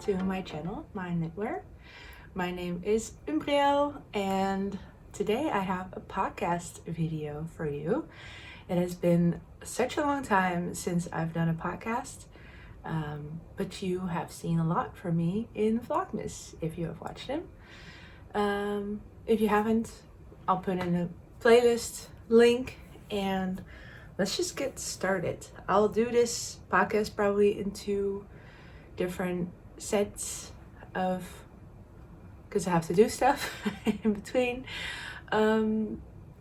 to my channel, maanknitwear. My name is Umbriel and today I have a podcast video for you. It has been such a long time since I've done a podcast, but you have seen a lot from me in Vlogmas if you have watched them. If you haven't, I'll put in a playlist link and let's just get started. I'll do this podcast probably in two different sets of, because I have to do stuff in between.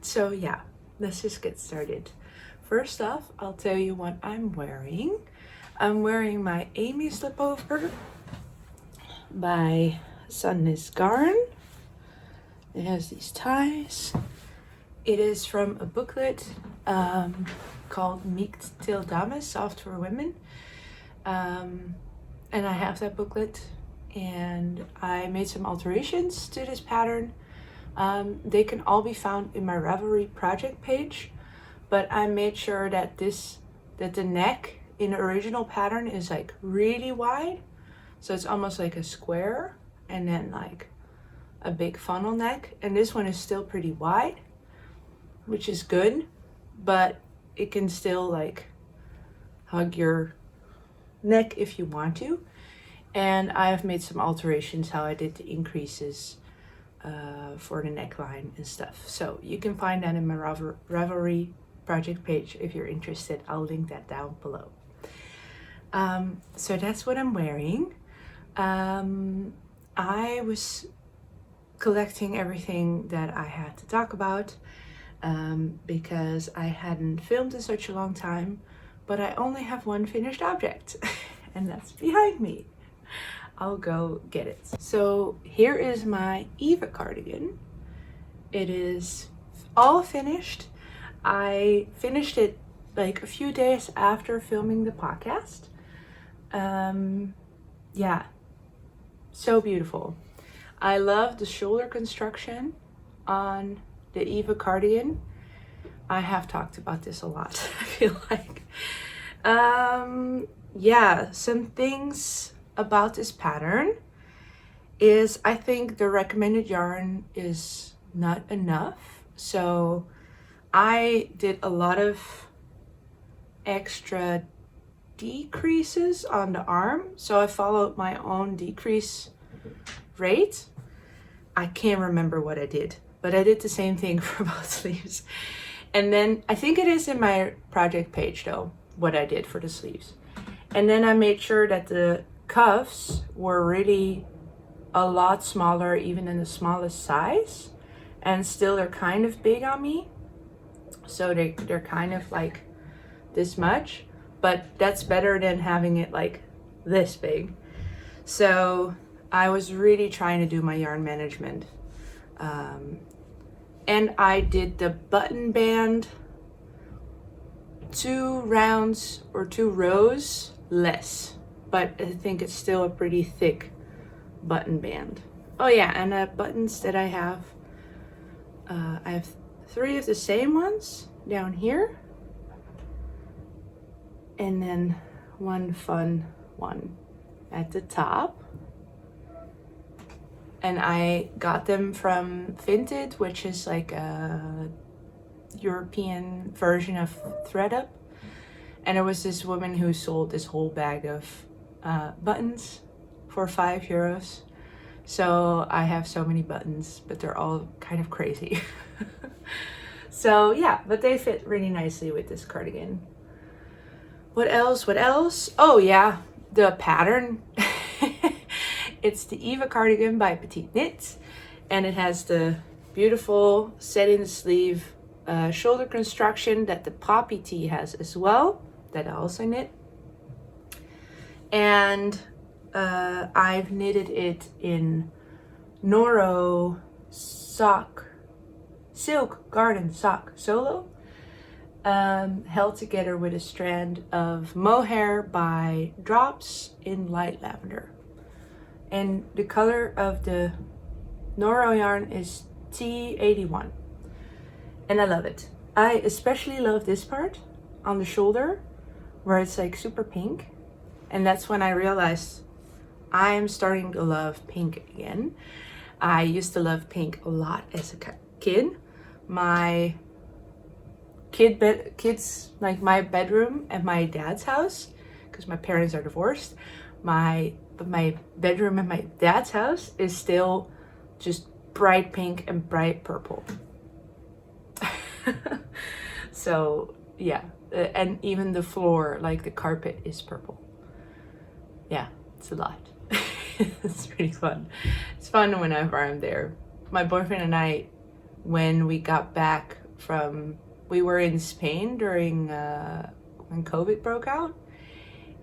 So yeah, let's just get started. First off, I'll tell you what I'm wearing. I'm wearing my Amy slipover by Sunnis Garn. It has these ties. It is from a booklet called Meek Till Dames, Soft for Women. And I have that booklet and I made some alterations to this pattern. They can all be found in my Ravelry project page, but I made sure that the neck in the original pattern is like really wide. So it's almost like a square and then like a big funnel neck. And this one is still pretty wide, which is good, but it can still like hug your neck if you want to. And I have made some alterations how I did the increases for the neckline and stuff. So you can find that in my Ravelry project page if you're interested. I'll link that down below. So that's what I'm wearing. I was collecting everything that I had to talk about because I hadn't filmed in such a long time, but I only have one finished object and that's behind me. I'll go get it. So here is my Eva cardigan. It is all finished. I finished it like a few days after filming the podcast. Yeah, so beautiful. I love the shoulder construction on the Eva cardigan. I have talked about this a lot, I feel like. Yeah, some things about this pattern is I think the recommended yarn is not enough. So I did a lot of extra decreases on the arm. So I followed my own decrease rate. I can't remember what I did, but I did the same thing for both sleeves. And then I think it is in my project page though, what I did for the sleeves. And then I made sure that the cuffs were really a lot smaller, even in the smallest size. And still they're kind of big on me. So they're kind of like this much, but that's better than having it like this big. So I was really trying to do my yarn management. And I did the button band 2 rounds or 2 rows less, but I think it's still a pretty thick button band. Oh yeah, and the buttons that I have 3 of the same ones down here, and then one fun one at the top. And I got them from Vinted, which is like a European version of ThreadUp. And there was this woman who sold this whole bag of buttons for €5. So I have so many buttons, but they're all kind of crazy. So yeah, but they fit really nicely with this cardigan. What else? What else? Oh yeah, the pattern. It's the Eva cardigan by Petite Knit, and it has the beautiful set in the sleeve shoulder construction that the poppy tee has as well, that I also knit. And I've knitted it in Noro silk garden sock solo, held together with a strand of mohair by Drops in light lavender. And the color of the Noro yarn is T81. And I love it. I especially love this part on the shoulder where it's like super pink. And that's when I realized I'm starting to love pink again. I used to love pink a lot as a kid. My kids, like my bedroom at my dad's house, because my parents are divorced, my bedroom at my dad's house is still just bright pink and bright purple. So yeah, and even the floor, like the carpet, is purple. Yeah, it's a lot. It's pretty fun. It's fun whenever I'm there. My boyfriend and I, when we got back from, we were in Spain during when COVID broke out,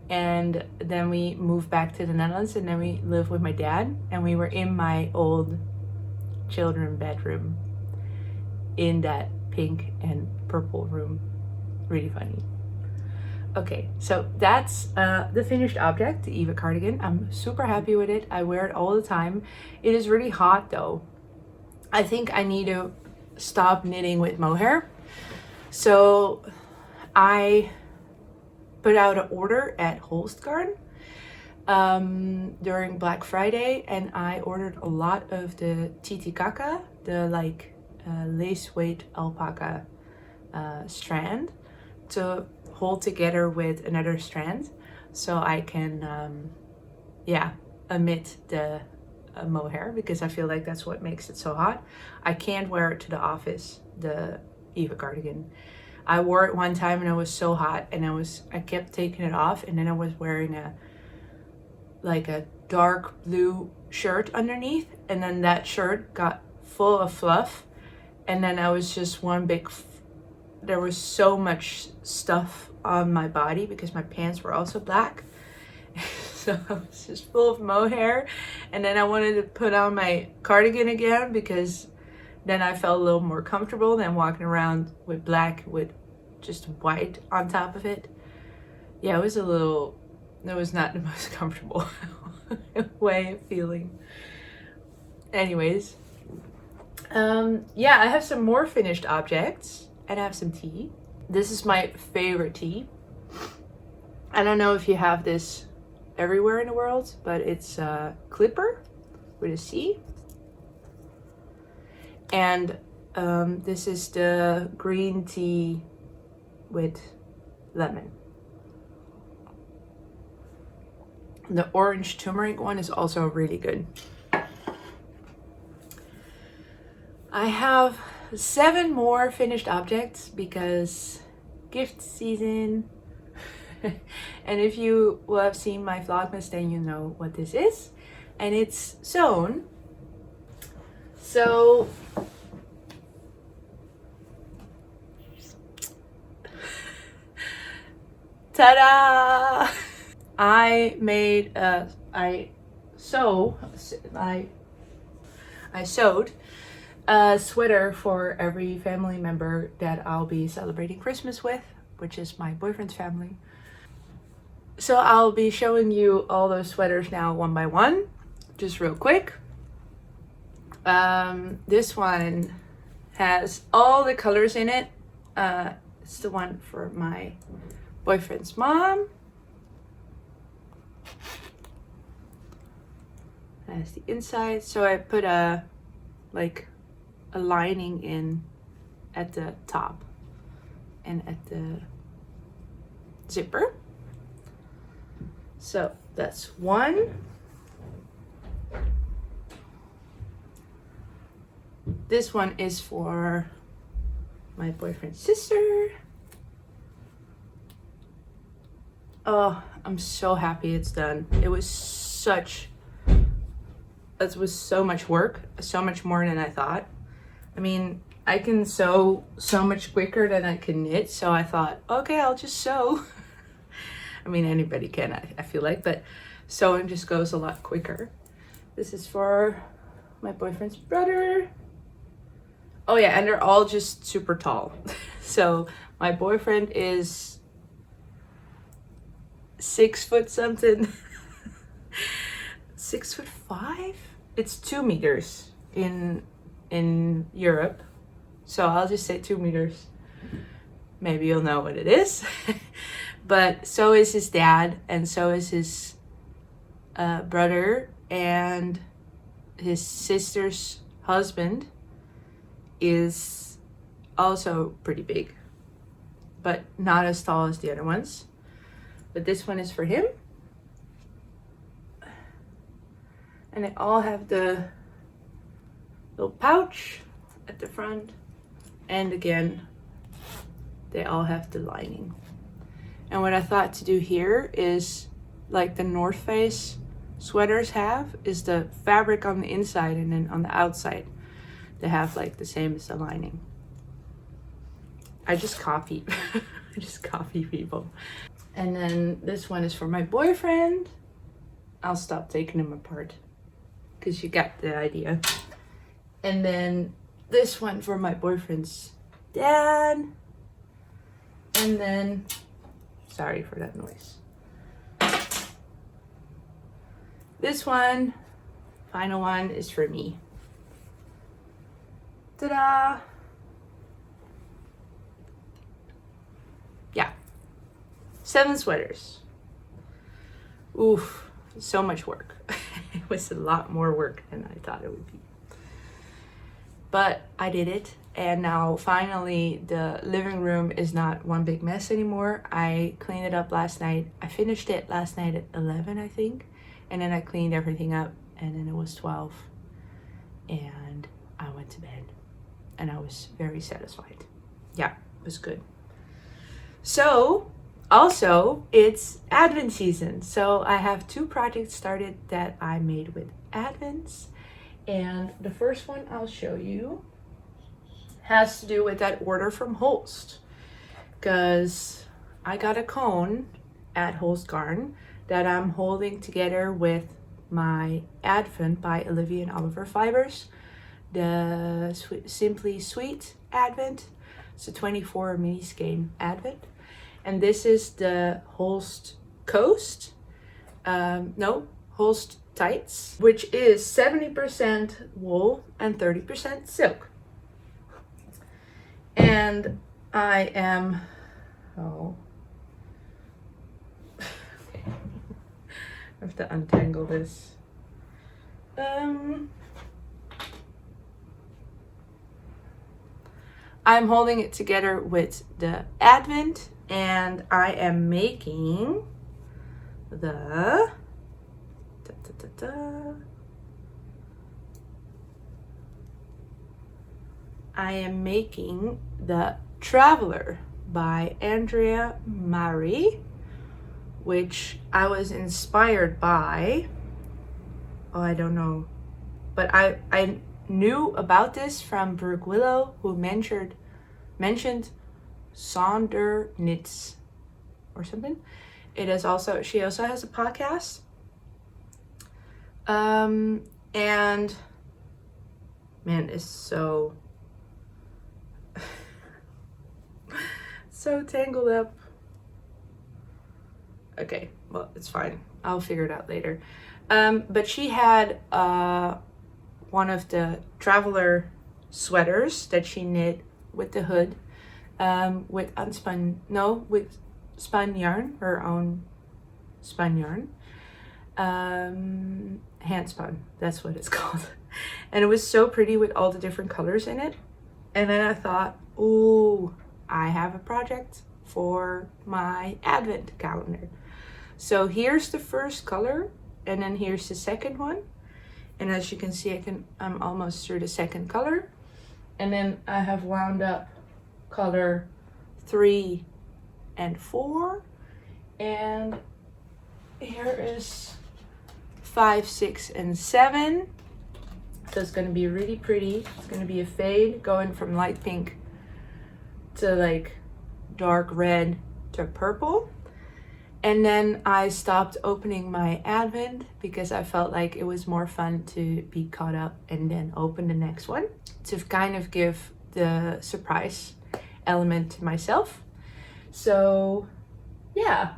and then we moved back to the Netherlands, and then we lived with my dad, and we were in my old children bedroom in that pink and purple room. Really funny. Okay, so that's the finished object, the Eva cardigan. I'm super happy with it. I wear it all the time. It is really hot though. I think I need to stop knitting with mohair. So I put out an order at Holstgarn during Black Friday, and I ordered a lot of the Titicaca, the like lace weight alpaca strand, to hold together with another strand, so I can emit the mohair, because I feel like that's what makes it so hot. I can't wear it to the office, the Eva cardigan. I wore it one time and it was so hot, and I kept taking it off, and then I was wearing a dark blue shirt underneath, and then that shirt got full of fluff, and then I was just one big there was so much stuff on my body because my pants were also black. So I was just full of mohair, and then I wanted to put on my cardigan again, because then I felt a little more comfortable than walking around with black with just white on top of it. Yeah, it was not the most comfortable way of feeling. Anyways, yeah, I have some more finished objects, and I have some tea. This is my favorite tea. I don't know if you have this everywhere in the world, but it's Clipper with a C. And this is the green tea with lemon. The orange turmeric one is also really good. I have 7 more finished objects because gift season. And if you will have seen my Vlogmas, then you know what this is. And it's SEWN. So ta-da! I sewed a sweater for every family member that I'll be celebrating Christmas with, which is my boyfriend's family. So I'll be showing you all those sweaters now one by one, just real quick. This one has all the colors in it. It's the one for my boyfriend's mom. That's the inside. So I put a lining in at the top and at the zipper. So that's one. This one is for my boyfriend's sister. Oh, I'm so happy it's done. It was so much work, so much more than I thought. I mean, I can sew so much quicker than I can knit, so I thought, okay, I'll just sew. I mean, anybody can, I feel like, but sewing just goes a lot quicker. This is for my boyfriend's brother. Oh yeah, and they're all just super tall. So my boyfriend is 6 foot something. 6'5"? It's 2 meters in Europe. So I'll just say 2 meters. Maybe you'll know what it is. But so is his dad, and so is his brother and his sister's husband is also pretty big, but not as tall as the other ones. But this one is for him. And they all have the little pouch at the front. And again, they all have the lining. And what I thought to do here is like the North Face sweaters have, is the fabric on the inside, and then on the outside they have like the same as the lining. I just copy. I just copy people. And then this one is for my boyfriend. I'll stop taking them apart because you got the idea. And then this one for my boyfriend's dad. And then, sorry for that noise. This one, final one, is for me. Ta-da! Yeah. 7 sweaters. Oof, so much work. It was a lot more work than I thought it would be. But I did it, and now finally the living room is not one big mess anymore. I cleaned it up last night. I finished it last night at 11, I think. And then I cleaned everything up, and then it was 12. And I went to bed, and I was very satisfied. Yeah, it was good. So, also, it's Advent season. So I have 2 projects started that I made with Advents. And the first one I'll show you has to do with that order from Holst. Because I got a cone at Holst Garn that I'm holding together with my Advent by Olivia and Oliver fibers. The Simply Sweet Advent. It's a 24 mini skein Advent. And this is the Holst Coast. Holst Tights, which is 70% wool and 30% silk. And I am, I have to untangle this. I'm holding it together with the Advent, and I am making the Traveler by Andrea Mari, which I was inspired by, I don't know, but I knew about this from Brooke Willow, who mentioned Sonder Knits or something. She also has a podcast. And man, it's so tangled up. Okay, well, it's fine. I'll figure it out later. But she had one of the Traveler sweaters that she knit with the hood, with spun yarn, her own spun yarn. Hand spun, that's what it's called. And it was so pretty with all the different colors in it. And then I thought, ooh, I have a project for my Advent calendar. So here's the first color, and then here's the second one. And as you can see, I'm almost through the second color. And then I have wound up color 3 and 4. And here is 5, 6, and 7. So it's going to be really pretty. It's going to be a fade going from light pink to like dark red to purple. And then I stopped opening my Advent because I felt like it was more fun to be caught up and then open the next one to kind of give the surprise element to myself. So yeah,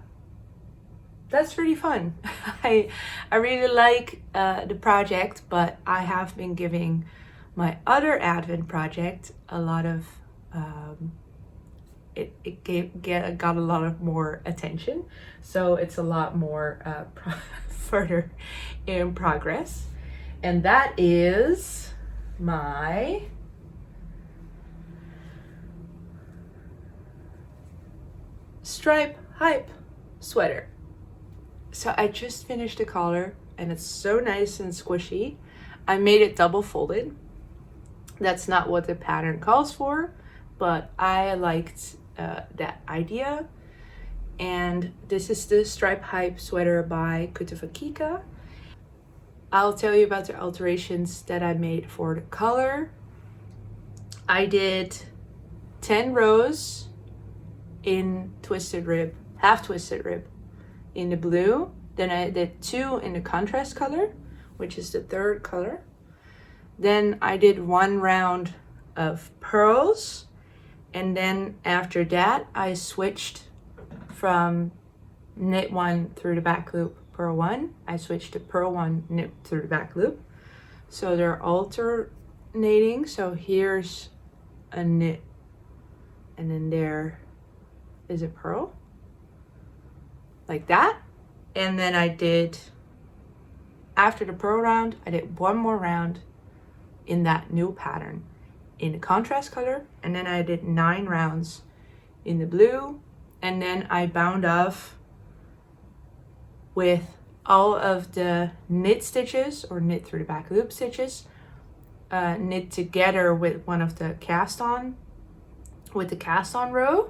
that's really fun. I really like the project, but I have been giving my other Advent project a lot of it got a lot of more attention, so it's a lot more further in progress. And that is my stripe hype sweater. So I just finished the collar and it's so nice and squishy. I made it double folded. That's not what the pattern calls for, but I liked that idea. And this is the stripe hype sweater by Kutuvakika. I'll tell you about the alterations that I made for the color. I did 10 rows in twisted rib, half twisted rib in the blue. Then I did 2 in the contrast color, which is the third color. Then I did 1 round of pearls. And then after that, I switched from knit 1 through the back loop, purl 1. I switched to purl 1, knit through the back loop. So they're alternating. So here's a knit, and then there is a purl, like that. And then I did, after the purl round, I did 1 more round in that new pattern in the contrast color, and then I did 9 rounds in the blue, and then I bound off with all of the knit stitches, or knit through the back loop stitches, knit together with one of the cast on, with the cast on row,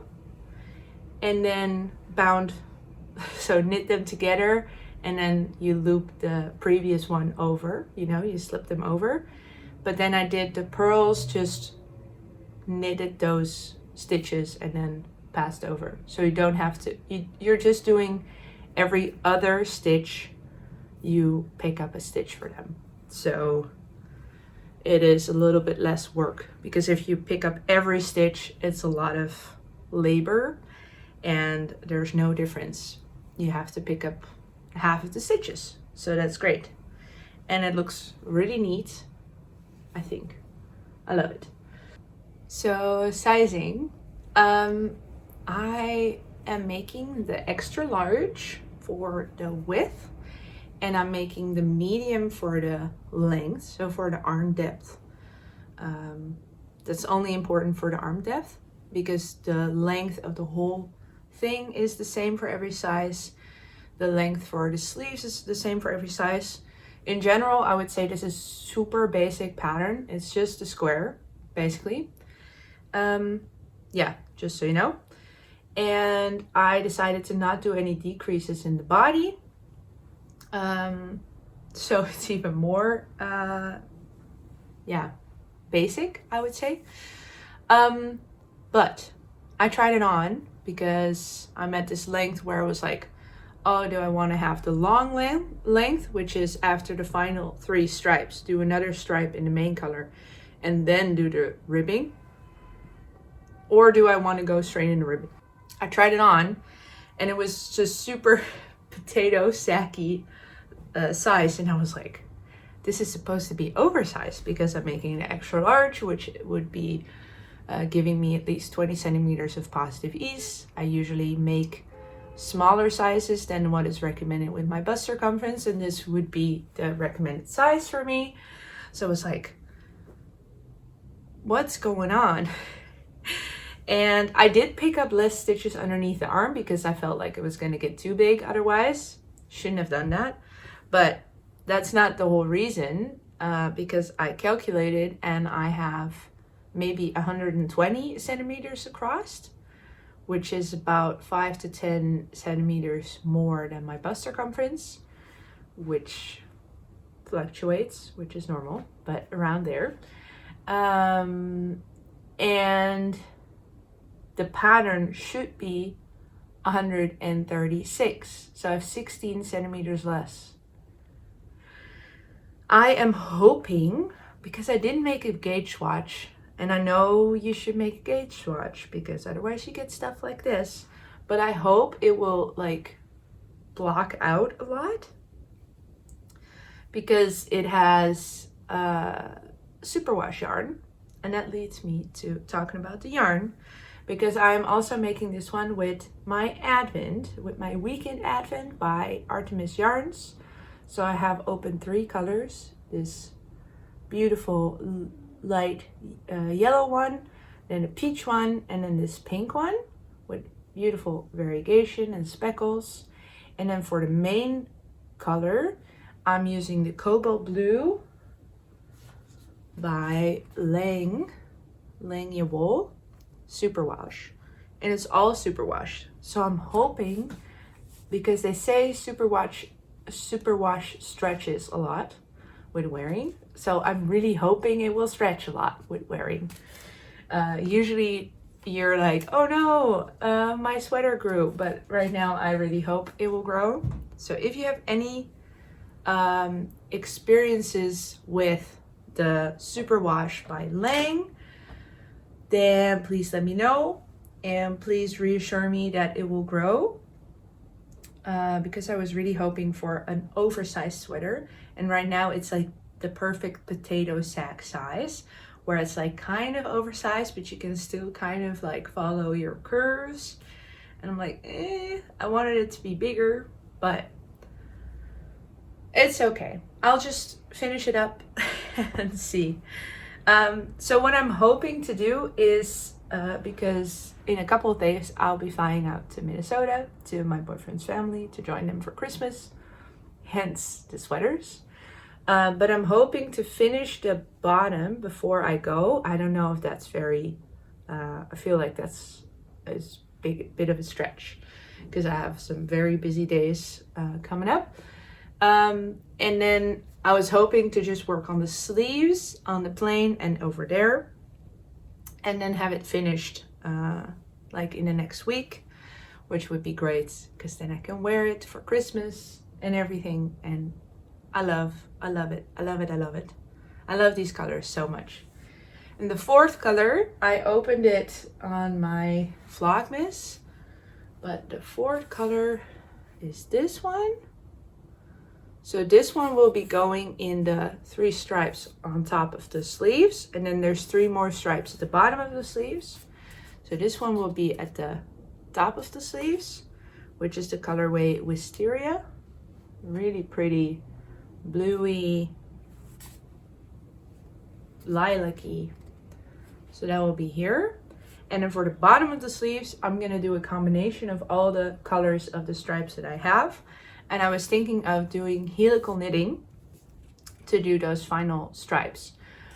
and then bound, so knit them together, and then you loop the previous one over, you know, you slip them over. But then I did the pearls, just knitted those stitches and then passed over. So you don't have to, you're just doing every other stitch, you pick up a stitch for them. So it is a little bit less work, because if you pick up every stitch, it's a lot of labor and there's no difference. You have to pick up half of the stitches. So that's great. And it looks really neat, I think. I love it. So sizing, I am making the extra large for the width, and I'm making the medium for the length, so for the arm depth. That's only important for the arm depth, because the length of the whole thing is the same for every size. The length for the sleeves is the same for every size. In general, I would say this is super basic pattern. It's just a square, basically. Yeah, just so you know. And I decided to not do any decreases in the body. So it's even more, yeah, basic, I would say. But I tried it on because I'm at this length where I was like, oh, do I want to have the long length, which is after the final 3 stripes, do another stripe in the main color, and then do the ribbing? Or do I want to go straight into ribbing? I tried it on, and it was just super potato sacky size, and I was like, this is supposed to be oversized because I'm making an extra large, which would be giving me at least 20 centimeters of positive ease. I usually make smaller sizes than what is recommended with my bust circumference, and this would be the recommended size for me. So I was like, what's going on? And I did pick up less stitches underneath the arm because I felt like it was going to get too big otherwise. Shouldn't have done that, but that's not the whole reason, because I calculated and I have maybe 120 centimeters across, which is about 5 to 10 centimeters more than my bust circumference, which fluctuates, which is normal, but around there. And the pattern should be 136, so I have 16 centimeters less. I am hoping, because I didn't make a gauge swatch, and I know you should make a gauge swatch because otherwise you get stuff like this, but I hope it will like block out a lot, because it has superwash yarn, and that leads me to talking about the yarn, because I'm also making this one with my Advent, with my Weekend Advent by Artemis Yarns. So I have opened 3 colors. This beautiful light yellow one, then a peach one, and then this pink one with beautiful variegation and speckles. And then for the main color, I'm using the cobalt blue by Lang Wool Superwash, and it's all superwash. So I'm hoping, because they say superwash stretches a lot with wearing, so I'm really hoping it will stretch a lot with wearing. Usually you're like, oh no, my sweater grew, but right now I really hope it will grow. So if you have any experiences with the Superwash by Lang, then please let me know, and please reassure me that it will grow, because I was really hoping for an oversized sweater, and right now it's like the perfect potato sack size, where it's like kind of oversized but you can still kind of like follow your curves, and I'm like, I wanted it to be bigger, but it's okay. I'll just finish it up and see. So what I'm hoping to do is, because in a couple of days I'll be flying out to Minnesota to my boyfriend's family to join them for Christmas, hence the sweaters. But I'm hoping to finish the bottom before I go. I don't know if that's very, I feel like that's a bit of a stretch, because I have some very busy days coming up. And then I was hoping to just work on the sleeves on the plain and over there, and then have it finished like in the next week, which would be great, because then I can wear it for Christmas and everything. And I love it. I love these colors so much. And the 4th color, I opened it on my Vlogmas, but the 4th color is this one. So this one will be going in the 3 stripes on top of the sleeves, and then there's 3 more stripes at the bottom of the sleeves. So this one will be at the top of the sleeves, which is the colorway Wisteria. Really pretty, bluey, lilac-y. So that will be here. And then for the bottom of the sleeves, I'm gonna do a combination of all the colors of the stripes that I have. And I was thinking of doing helical knitting to do those final stripes.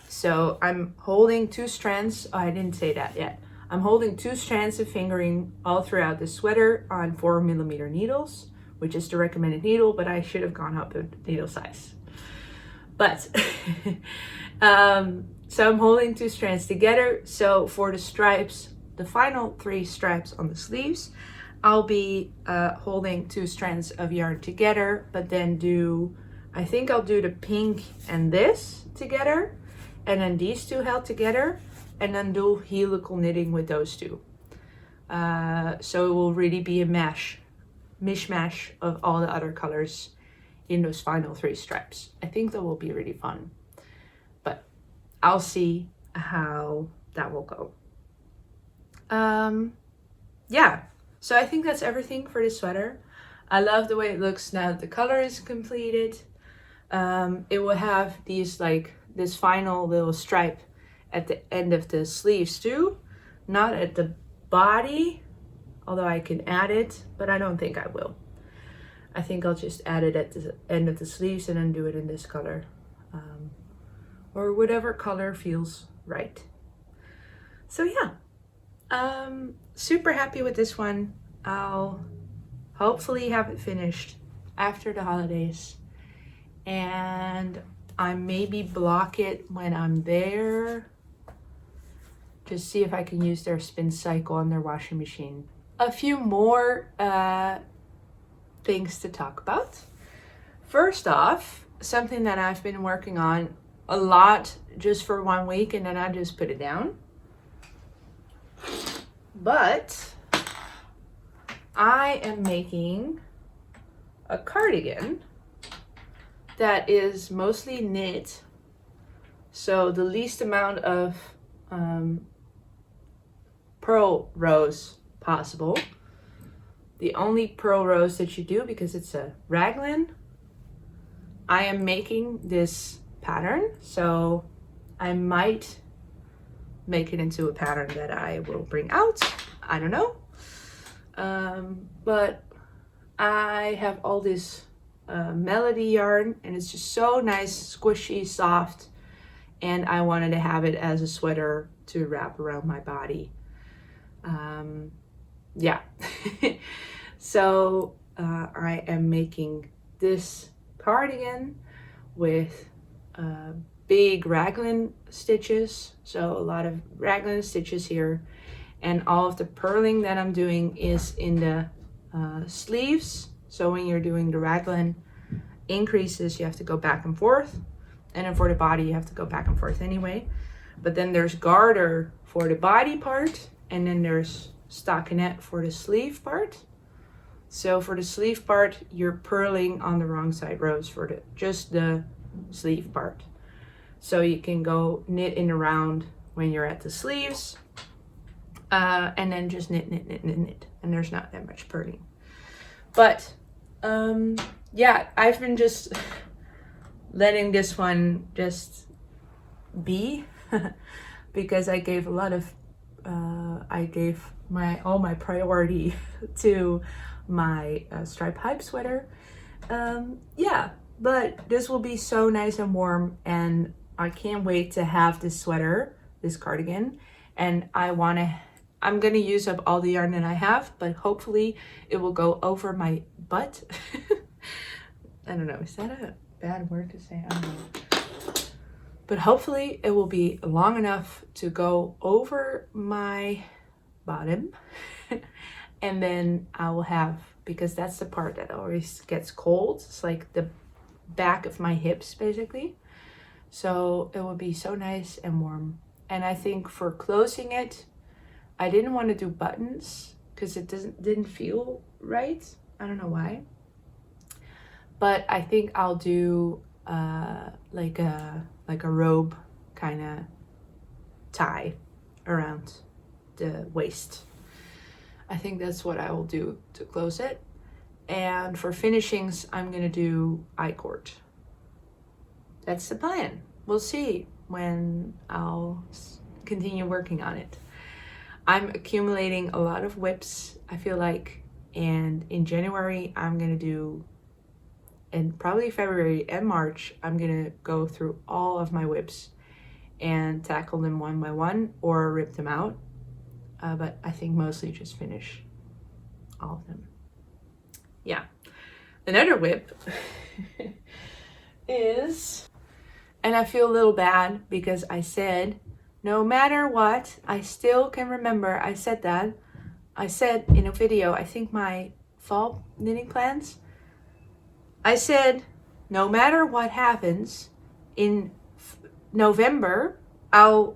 So I'm holding 2 strands. Oh, I didn't say that yet. I'm holding 2 strands of fingering all throughout the sweater on 4mm needles, which is the recommended needle, but I should have gone up a needle size. But so I'm holding 2 strands together. So for the stripes, the final 3 stripes on the sleeves, I'll be holding 2 strands of yarn together, but then I think I'll do the pink and this together, and then these 2 held together, and then do helical knitting with those 2. So it will really be a mishmash of all the other colors in those final 3 stripes. I think that will be really fun, but I'll see how that will go. Yeah. So I think that's everything for this sweater. I love the way it looks now that the color is completed. It will have these this final little stripe at the end of the sleeves too, not at the body, although I can add it, but I don't think I will. I think I'll just add it at the end of the sleeves and then do it in this color, or whatever color feels right. So yeah. Super happy with this one. I'll hopefully have it finished after the holidays, and I maybe block it when I'm there. Just see if I can use their spin cycle on their washing machine. A few more things to talk about. First off, something that I've been working on a lot just for 1 week, and then I just put it down. But I am making a cardigan that is mostly knit, so the least amount of purl rows possible. The only purl rows that you do, because it's a raglan, I am making this pattern, so I might make it into a pattern that I will bring out. I don't know. But I have all this melody yarn, and it's just so nice, squishy, soft, and I wanted to have it as a sweater to wrap around my body. Yeah. So I am making this cardigan with big raglan stitches, so a lot of raglan stitches here, and all of the purling that I'm doing is in the sleeves. So when you're doing the raglan increases, you have to go back and forth, and then for the body you have to go back and forth anyway. But then there's garter for the body part, and then there's stockinette for the sleeve part. So for the sleeve part, you're purling on the wrong side rows for just the sleeve part. So you can go knit in around when you're at the sleeves, and then just knit, and there's not that much purling. But yeah, I've been just letting this one just be because I gave a lot of I gave all my priority to my stripe hype sweater. Yeah, but this will be so nice and warm, and I can't wait to have this sweater, this cardigan, and I'm gonna use up all the yarn that I have, but hopefully it will go over my butt. I don't know, is that a bad word to say? I don't know. But hopefully it will be long enough to go over my bottom. And then I will have, because that's the part that always gets cold, it's like the back of my hips basically. So it will be so nice and warm. And I think for closing it, I didn't want to do buttons because it didn't feel right. I don't know why. But I think I'll do like a robe kind of tie around the waist. I think that's what I will do to close it. And for finishings, I'm gonna do I-cord. That's the plan. We'll see when I'll continue working on it. I'm accumulating a lot of whips, I feel like, and in January I'm gonna do, and probably February and March, I'm gonna go through all of my whips and tackle them one by one or rip them out. But I think mostly just finish all of them. Yeah. Another whip is, and I feel a little bad because I said, no matter what, I still can remember I said that. I said in a video, I think my fall knitting plans, I said, no matter what happens in November, I'll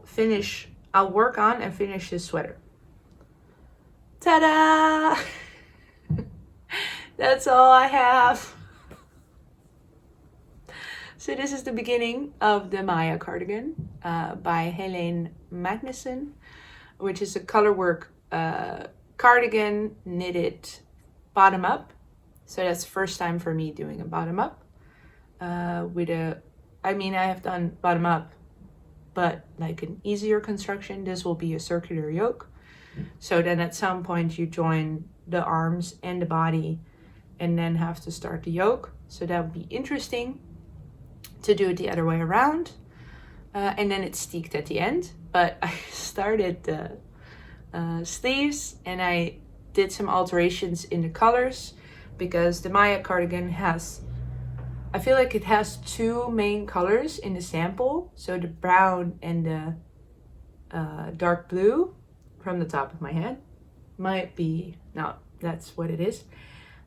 work on and finish this sweater. Ta-da! That's all I have. So this is the beginning of the Maja Cardigan by Helene Magnussen, which is a colorwork cardigan knitted bottom up. So that's the first time for me doing a bottom up I have done bottom up, but like an easier construction. This will be a circular yoke. So then at some point you join the arms and the body and then have to start the yoke. So that would be interesting to do it the other way around. And then it's steeked at the end. But I started the sleeves and I did some alterations in the colors because the Maja Cardigan I feel like it has two main colors in the sample. So the brown and the dark blue. From the top of my head might be, no, that's what it is.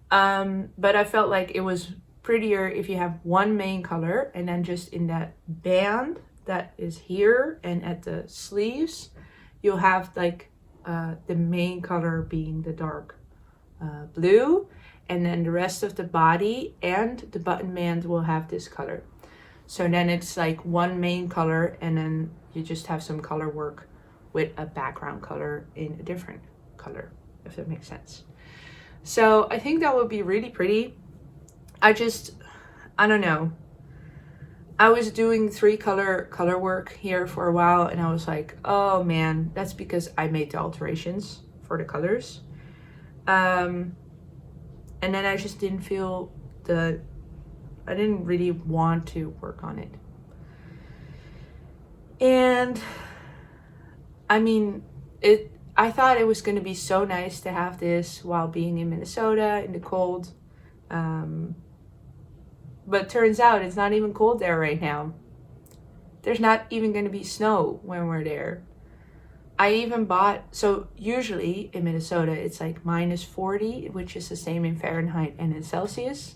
But I felt like it was prettier if you have one main color and then just in that band that is here and at the sleeves you'll have like the main color being the dark blue, and then the rest of the body and the button band will have this color. So then it's like one main color and then you just have some color work with a background color in a different color, if that makes sense. So I think that would be really pretty. I don't know. I was doing 3-color work here for a while, and I was like, oh man, that's because I made the alterations for the colors. And then I just didn't feel I didn't really want to work on it. And I mean, I thought it was going to be so nice to have this while being in Minnesota in the cold. But turns out it's not even cold there right now. There's not even going to be snow when we're there. I even bought, so usually in Minnesota it's like -40, which is the same in Fahrenheit and in Celsius.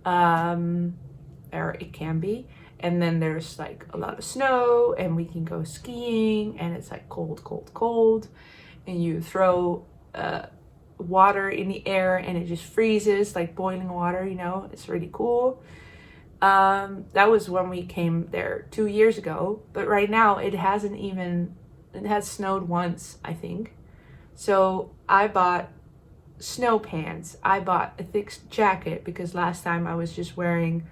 Or it can be. And then there's like a lot of snow, and we can go skiing, and it's like cold, cold, cold. And you throw water in the air and it just freezes, like boiling water, you know. It's really cool. That was when we came there 2 years ago, but right now it has snowed once, I think. So I bought snow pants. I bought a thick jacket because last time I was just wearing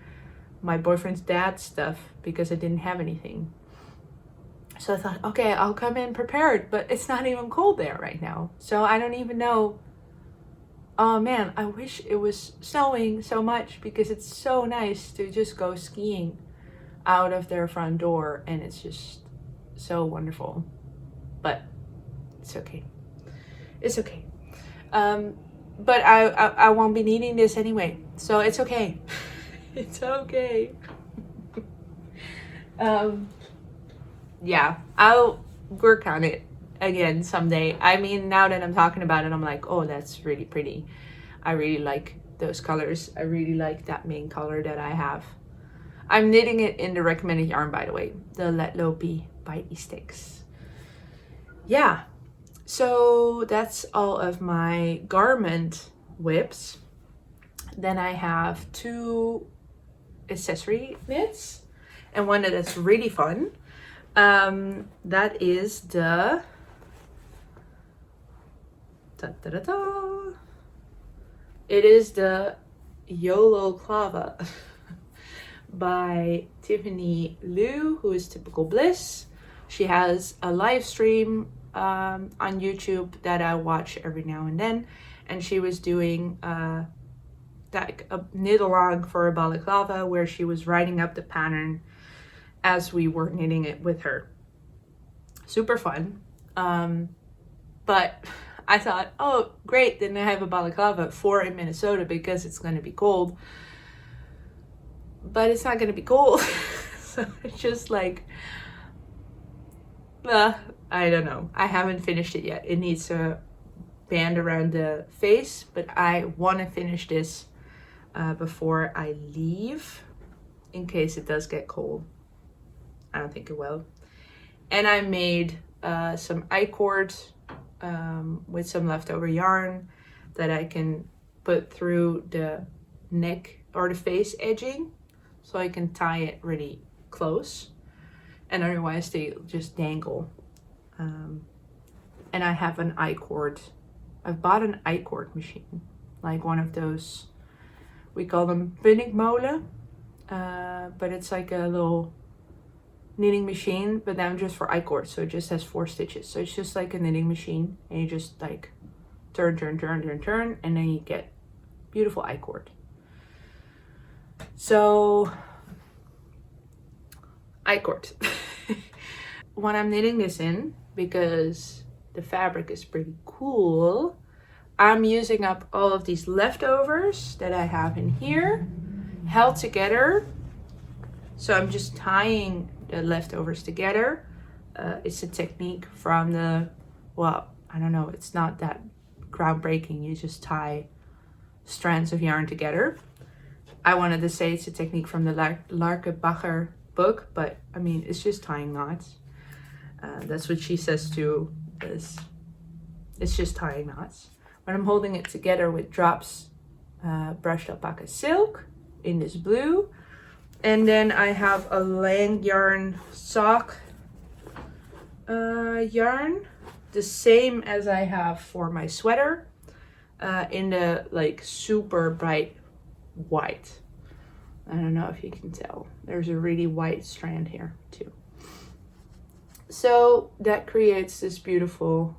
my boyfriend's dad's stuff because I didn't have anything. So I thought, okay, I'll come in prepared, but it's not even cold there right now. So I don't even know. Oh man, I wish it was snowing so much because it's so nice to just go skiing out of their front door, and it's just so wonderful. But it's okay. It's okay. But I won't be needing this anyway, so it's okay. It's okay. Yeah, I'll work on it again someday. I mean, now that I'm talking about it, I'm like, oh, that's really pretty. I really like those colors. I really like that main color that I have. I'm knitting it in the recommended yarn, by the way, the Let Lopi by Sticks. Yeah, so that's all of my garment whips. Then I have 2 accessory knits and one that's really fun. That is the it is the Yoloclava by Tiffany Liu, who is Typical Bliss. She has a live stream on YouTube that I watch every now and then, and she was doing a knit along for a balaclava where she was writing up the pattern as we were knitting it with her. Super fun. But I thought, oh great, then I have a balaclava for in Minnesota because it's going to be cold. But it's not going to be cold. So it's just like, I don't know. I haven't finished it yet. It needs a band around the face, but I want to finish this before I leave in case it does get cold. I don't think it will. And I made some I-cord with some leftover yarn that I can put through the neck or the face edging, so I can tie it really close, and otherwise they just dangle. And I have an I-cord. I've bought an I-cord machine, like one of those, we call them bunnikmolen, but it's like a little knitting machine, but then just for I-cord, so it just has 4 stitches. So it's just like a knitting machine, and you just like turn, and then you get beautiful I-cord. So I-cord. When I'm knitting this in, because the fabric is pretty cool, I'm using up all of these leftovers that I have in here, held together. So I'm just tying the leftovers together. It's a technique from the, well, I don't know, it's not that groundbreaking. You just tie strands of yarn together. I wanted to say it's a technique from the Larke Bacher book, but I mean, it's just tying knots. That's what she says too, is it's just tying knots. When I'm holding it together with drops brushed alpaca silk in this blue, and then I have a Lang yarn sock yarn, the same as I have for my sweater, in the like super bright white. I don't know if you can tell. There's a really white strand here too. So that creates this beautiful,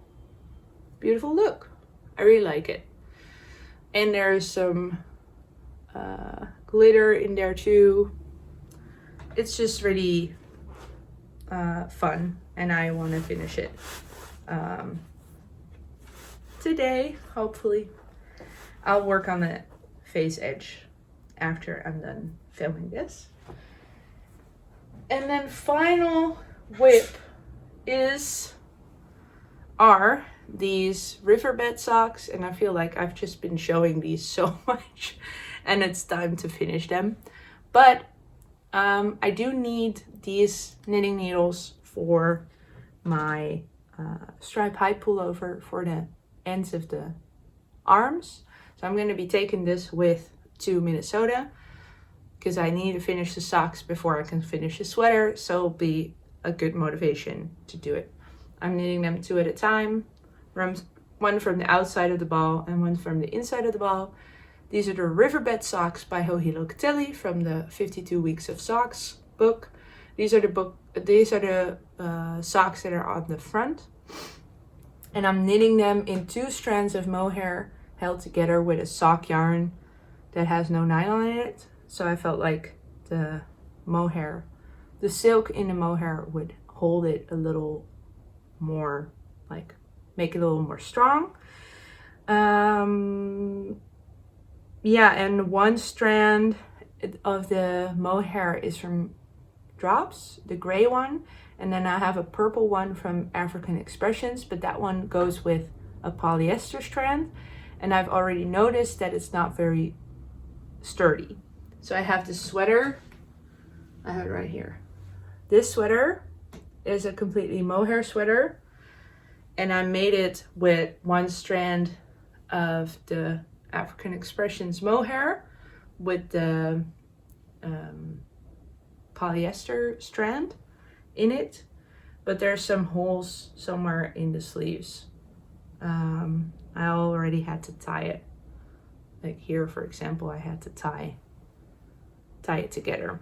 beautiful look. I really like it. And there's some glitter in there too. It's just really fun, and I want to finish it today, hopefully. I'll work on the face edge after I'm done filming this. And then final whip are these Riverbed socks, and I feel like I've just been showing these so much and it's time to finish them. But I do need these knitting needles for my stripe high pullover for the ends of the arms. So I'm going to be taking this with to Minnesota because I need to finish the socks before I can finish the sweater. So it'll be a good motivation to do it. I'm knitting them 2 at a time, one from the outside of the ball and one from the inside of the ball. These are the Riverbed Socks by Yoloclava from the 52 Weeks of Socks book. These are the socks that are on the front. And I'm knitting them in 2 strands of mohair held together with a sock yarn that has no nylon in it. So I felt like the mohair, the silk in the mohair would hold it a little more, like make it a little more strong. Yeah, and 1 strand of the mohair is from Drops, the gray one, and then I have a purple one from African Expressions, but that one goes with a polyester strand, and I've already noticed that it's not very sturdy. So I have this sweater, I have it right here. This sweater is a completely mohair sweater, and I made it with 1 strand of the African Expressions mohair with the polyester strand in it, but there's some holes somewhere in the sleeves. I already had to tie it, like here for example. I had to tie it together.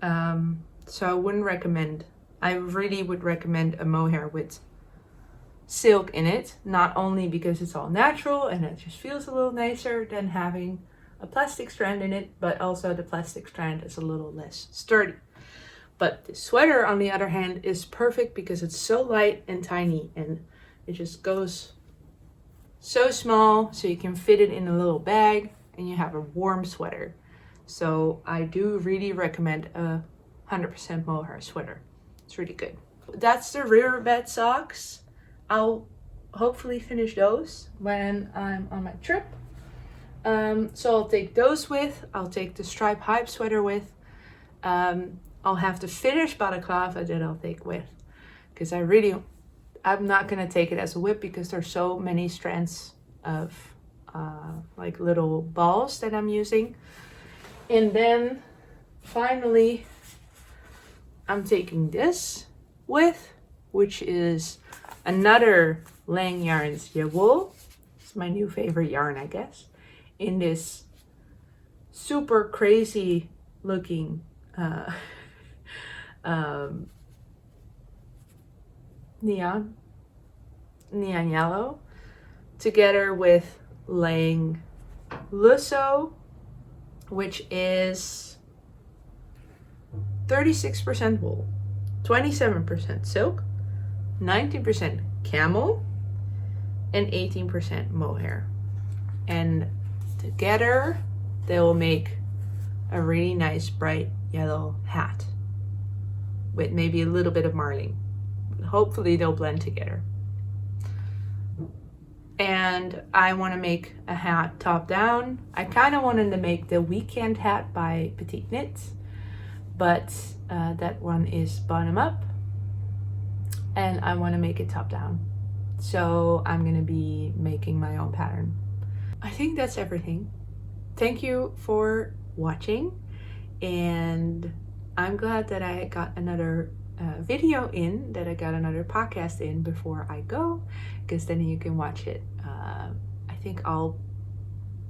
So I wouldn't recommend, I really would recommend a mohair with silk in it, not only because it's all natural and it just feels a little nicer than having a plastic strand in it, but also the plastic strand is a little less sturdy. But the sweater on the other hand is perfect because it's so light and tiny, and it just goes so small so you can fit it in a little bag and you have a warm sweater. So I do really recommend a 100% mohair sweater. It's really good. That's the Riverbed socks. I'll hopefully finish those when I'm on my trip. So I'll take those with. I'll take the stripe hype sweater with. I'll have the finished balaclava that I'll take with, because I'm not gonna take it as a whip because there's so many strands of like little balls that I'm using. And then finally I'm taking this with, which is another Lang Yarns Wool. It's my new favorite yarn, I guess, in this super crazy looking neon yellow, together with Lang Lusso, which is 36% wool, 27% silk, 19% camel, and 18% mohair. And together they will make a really nice bright yellow hat with maybe a little bit of marling. Hopefully they'll blend together. And I want to make a hat top down. I kind of wanted to make the weekend hat by Petite Knits, but that one is bottom up, and I want to make it top down. So I'm gonna be making my own pattern. I think that's everything. Thank you for watching, and I'm glad that I got another video in, that I got another podcast in before I go, because then you can watch it. I think I'll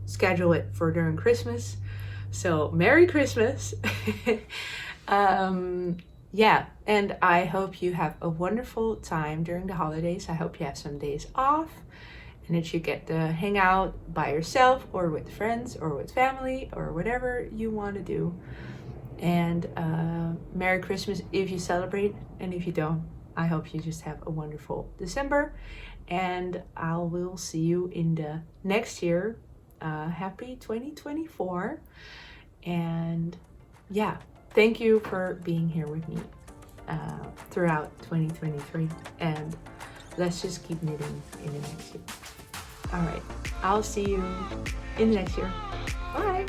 schedule it for during Christmas, So Merry Christmas. Yeah, and I hope you have a wonderful time during the holidays. I hope you have some days off and that you get to hang out by yourself or with friends or with family or whatever you want to do. And Merry Christmas if you celebrate, and if you don't, I hope you just have a wonderful December, and I will see you in the next year. Happy 2024. And yeah, thank you for being here with me throughout 2023, and let's just keep knitting in the next year. All right, I'll see you in the next year. Bye.